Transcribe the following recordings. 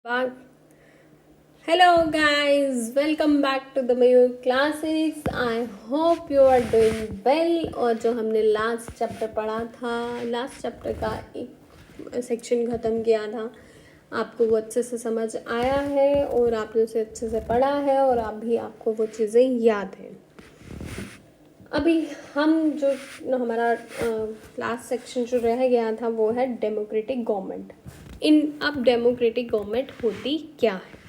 Back. Hello guys, welcome back to the Mayur classes. I hope you are doing well. और जो हमने last chapter पढ़ा था, last chapter का एक सेक्शन ख़त्म किया था, आपको वो अच्छे से समझ आया है और आपने उसे अच्छे से पढ़ा है और अभी आपको वो चीज़ें याद हैं। अभी हम जो हमारा लास्ट सेक्शन जो रह गया था वो है डेमोक्रेटिक गवर्नमेंट। अब डेमोक्रेटिक गवर्नमेंट होती क्या है?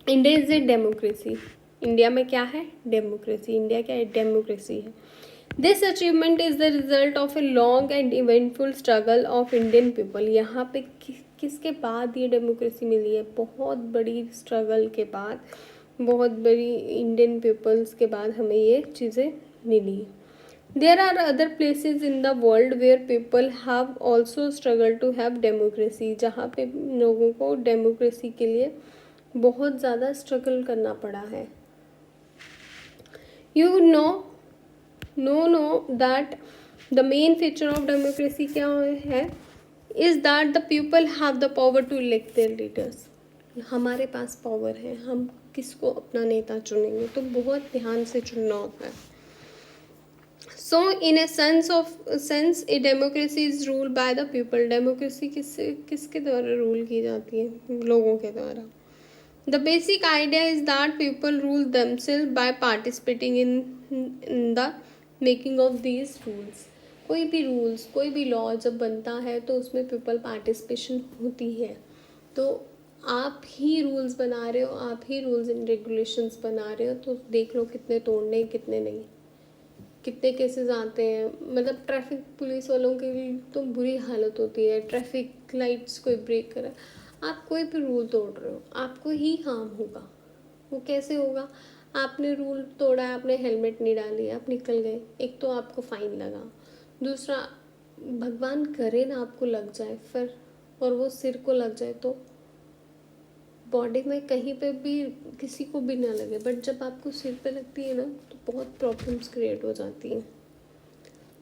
India is a democracy. India में क्या है? डेमोक्रेसी। इंडिया क्या है? डेमोक्रेसी है। This achievement is the result of a long and eventful struggle of Indian people. यहाँ पे किसके बाद ये डेमोक्रेसी मिली है? बहुत बड़ी स्ट्रगल के बाद, बहुत बड़ी इंडियन पीपल्स के बाद हमें ये चीज़ें मिली। There are other places in the world where people have also struggled to have democracy, जहाँ पे लोगों को डेमोक्रेसी के लिए बहुत ज़्यादा स्ट्रगल करना पड़ा है। You know that the main feature of democracy क्या है? Is that the people have the power to elect their leaders. हमारे पास पावर है, हम किसको अपना नेता चुनेंगे तो बहुत ध्यान से चुनना होता है। So in a sense a democracy is ruled by the people. Democracy किसके द्वारा रूल की जाती है? लोगों के द्वारा। The basic idea is that people rule themselves by participating in the making of these rules. कोई भी रूल्स, कोई भी लॉ जब बनता है तो उसमें पीपल पार्टिसिपेशन होती है। तो आप ही रूल्स बना रहे हो, आप ही रूल्स एंड रेगुलेशंस बना रहे हो, तो देख लो कितने तोड़ने कितने नहीं, कितने केसेस आते हैं। मतलब ट्रैफिक पुलिस वालों की भी तो बुरी हालत होती है। ट्रैफिक लाइट्स कोई ब्रेक करे, आप कोई भी रूल तोड़ रहे हो, आपको ही हार्म होगा। वो कैसे होगा? आपने रूल तोड़ा है, आपने हेलमेट नहीं डाली, आप निकल गए, एक तो आपको फाइन लगा, दूसरा भगवान करे ना आपको लग जाए फिर, और वो सिर को लग जाए तो बॉडी में कहीं पे भी किसी को भी ना लगे, बट जब आपको सिर पे लगती है ना तो बहुत प्रॉब्लम्स क्रिएट हो जाती हैं।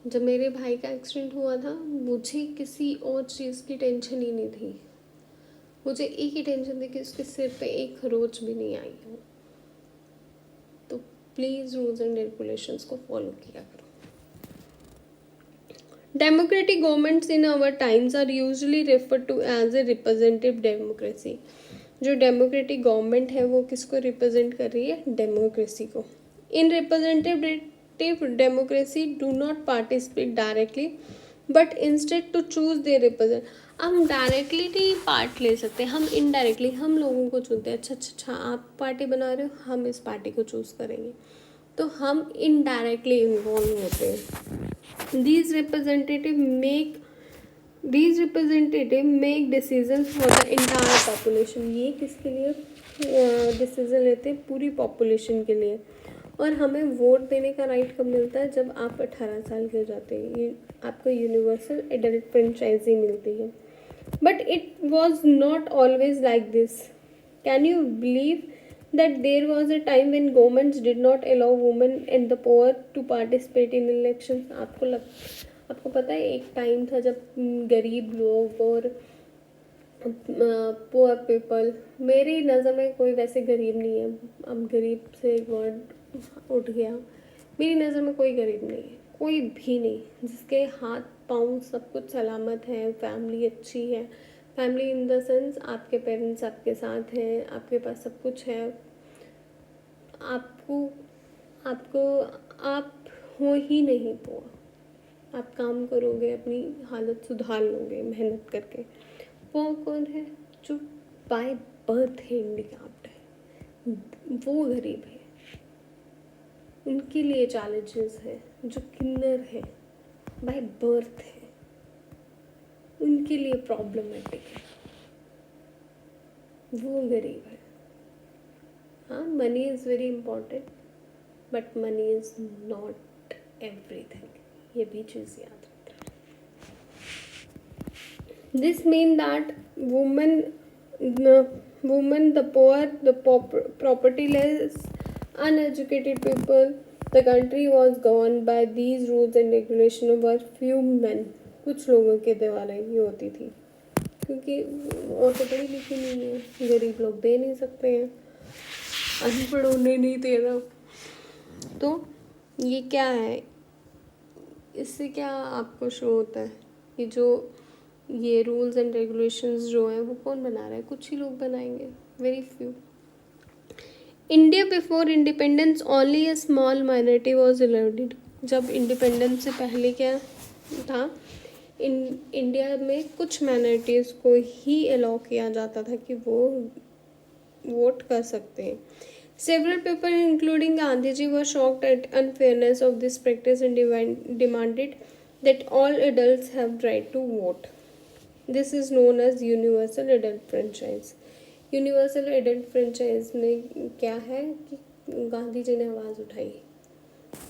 जब मेरे भाई का एक्सीडेंट हुआ था, मुझे किसी और चीज़ की टेंशन ही नहीं थी। मुझे एक ही टेंशन थी कि उसके सिर पे एक खरोच भी नहीं आई हो। तो प्लीज़ रूल्स एंड रेगुलेशंस को फॉलो किया करो। Democratic governments in our times are usually refer to as a representative democracy. जो डेमोक्रेटिक गवर्नमेंट है वो किसको रिप्रेजेंट कर रही है? डेमोक्रेसी को। In representative democracy do not participate directly but instead to choose their represent. हम डायरेक्टली नहीं पार्ट ले सकते, हम इनडायरेक्टली हम लोगों को चुनते हैं। अच्छा आप पार्टी बना रहे हो, हम इस पार्टी को चूज़ करेंगे, तो हम इनडायरेक्टली इन्वॉल्व होते हैं। These representative make decisions for the entire population. ये किसके लिए डिसीजन लेते हैं? पूरी पॉपुलेशन के लिए। और हमें वोट देने का राइट कब मिलता है? जब आप 18 साल के हो जाते हैं, ये आपको यूनिवर्सल एडल्ट फ्रेंचाइजी मिलती है। But it was not always like this. Can you believe that there was a time when governments did not allow women and the poor to participate in elections? आपको पता है एक time था जब गरीब लोग और पुअर पीपल, मेरी नज़र में कोई वैसे गरीब नहीं है, अब गरीब से एक वर्ड उठ गया, मेरी नज़र में कोई गरीब नहीं है, कोई भी नहीं, जिसके हाथ पाँव सब कुछ सलामत है, फैमिली अच्छी है। फैमिली इन द सेंस आपके पेरेंट्स आपके साथ हैं, आपके पास सब कुछ है, आपको आपको आप हो ही नहीं पुअर, आप काम करोगे, अपनी हालत सुधार लोगे मेहनत करके। वो कौन है? जो बाय बर्थ हैंडीकैप्ड है, वो गरीब है, उनके लिए चैलेंजेस है। जो किन्नर है, बाय बर्थ है, उनके लिए प्रॉब्लमेटिक है, वो गरीब है। हाँ, money is very important but money is not everything, ये भी चीज़ याद रखना। This mean that women, the poor, the propertyless, uneducated people, the country was governed by these rules and regulations over few men. कुछ लोगों के द्वारा ये होती थी। क्योंकि वो तो पढ़ी लिखी नहीं है, गरीब लोग दे नहीं सकते हैं, अनपढ़ होने नहीं दे रहा। तो ये क्या है, इससे क्या आपको शो होता है कि जो ये रूल्स एंड रेगुलेशंस जो हैं वो कौन बना रहा है, कुछ ही लोग बनाएंगे, very few. India before independence only a small minority was allowed. जब इंडिपेंडेंस से पहले क्या था, इंडिया में कुछ माइनॉरिटीज़ को ही अलाउ किया जाता था कि वो वोट कर सकते हैं। Several people, including Gandhiji, were shocked at unfairness of this practice and demanded that all adults have right to vote. This is known as universal adult franchise. Universal adult franchise में क्या है कि गांधी जी ने आवाज़ उठाई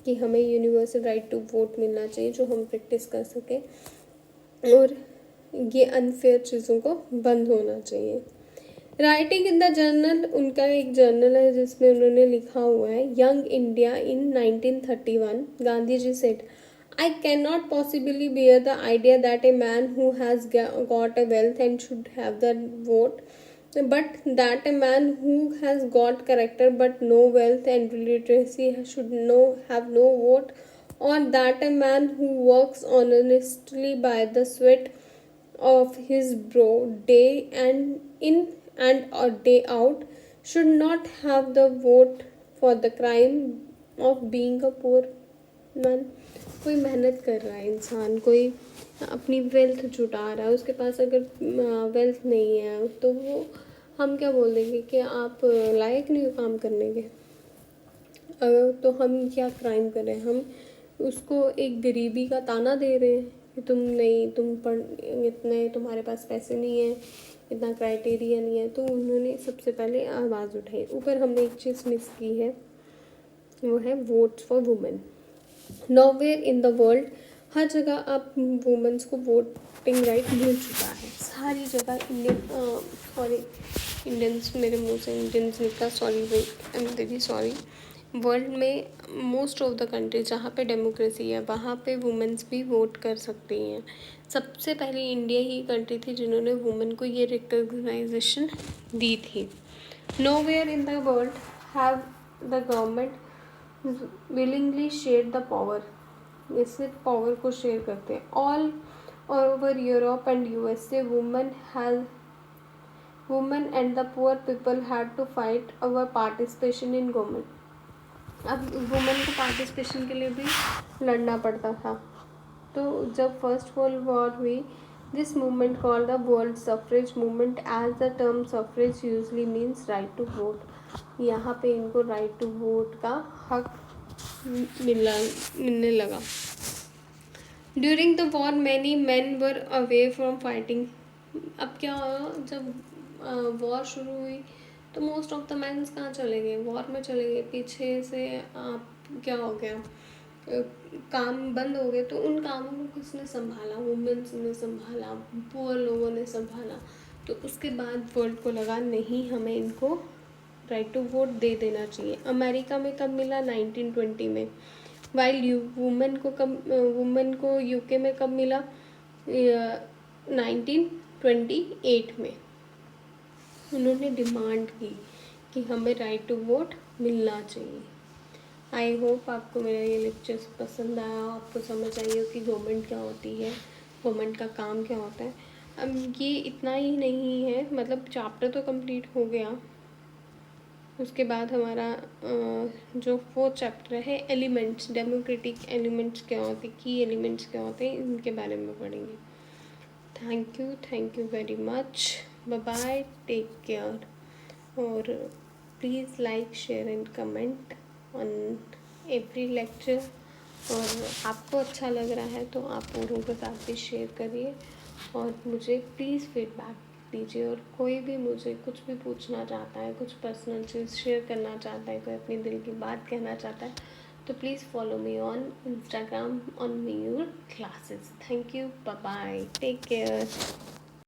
कि हमें यूनिवर्सल राइट टू वोट मिलना चाहिए जो हम प्रैक्टिस कर सकें, और ये अनफेयर चीज़ों को बंद होना चाहिए। राइटिंग इन द जर्नल, उनका एक जर्नल है जिसमें उन्होंने लिखा हुआ है, Young India in 1931, Gandhi ji said, I can not possibly bear the idea that a man who has got a wealth and should have the vote, but that a man who has got character but no wealth and literacy should have no vote, or that a man who works honestly by the sweat of his brow day and in and a day out should not have the vote for the crime of being a poor man. कोई मेहनत कर रहा है इंसान, कोई अपनी wealth जुटा रहा है, उसके पास अगर वेल्थ नहीं है तो वो हम क्या बोल देंगे कि आप लायक नहीं हो काम करने के। तो हम क्या क्राइम कर रहे हैं, हम उसको एक गरीबी का ताना दे रहे हैं कि तुम नहीं, तुम पढ़ इतने, तुम्हारे पास पैसे नहीं है, इतना क्राइटेरिया नहीं है। तो उन्होंने सबसे पहले आवाज़ उठाई। ऊपर हमने एक चीज़ मिस की है, वो है votes for women. Nowhere in the world, हर जगह आप वुमेन्स को वोटिंग राइट मिल चुका है, सारी जगह। इंडियंस, मेरे मुंह से इंडियंस निकला, सॉरी भाई, I am very sorry. World में मोस्ट ऑफ द कंट्री जहाँ पे डेमोक्रेसी है वहाँ पे वुमेन्स भी वोट कर सकती हैं। सबसे पहले इंडिया ही कंट्री थी जिन्होंने वुमेन को ये रिकग्नाइजेशन दी थी। Nowhere in the world have the government willingly share the power, इससे पावर को शेयर करते हैं। All over Europe and USA women and the poor people had to fight our participation in government. अब women को participation के लिए भी लड़ना पड़ता था। तो जब फर्स्ट वर्ल्ड वॉर हुई, this movement called the world suffrage movement, as the term suffrage usually means right to vote. यहाँ पे इनको राइट टू वोट का हक मिलने लगा। During the war many man were away from fighting. अब क्या हुआ, जब वॉर शुरू हुई तो मोस्ट ऑफ द मैन्स कहाँ चले गए, वॉर में चले गए। पीछे से क्या हो गया, काम बंद हो गए। तो उन कामों को किसने संभाला, वुमेन्स ने संभाला, पुअर लोगों ने संभाला। तो उसके बाद वर्ल्ड को लगा नहीं, हमें इनको राइट टू वोट दे देना चाहिए। अमेरिका में कब मिला, 1920 में। वाइल वुमेन को यूके में कब मिला, 1928 में। उन्होंने डिमांड की कि हमें राइट टू वोट मिलना चाहिए। आई होप आपको मेरा ये लेक्चर पसंद आया, आपको समझ आई हो कि गवर्नमेंट क्या होती है, गवर्नमेंट का काम क्या होता है। अब ये इतना ही नहीं है, मतलब चैप्टर तो कंप्लीट हो गया। उसके बाद हमारा जो 4th चैप्टर है, एलिमेंट्स, डेमोक्रेटिक एलिमेंट्स क्या होते हैं, की एलिमेंट्स क्या होते हैं, इनके बारे में पढ़ेंगे। Thank you very much, bye bye, take care, और please like, share and comment on every lecture. और आपको अच्छा लग रहा है तो आप औरों के साथ भी शेयर करिए, और मुझे प्लीज़ फीडबैक दीजिए। और कोई भी मुझे कुछ भी पूछना चाहता है, कुछ पर्सनल चीज़ शेयर करना चाहता है, कोई अपने दिल की बात कहना चाहता है, तो please follow me on Instagram on Mayur classes. Thank you, bye bye, take care.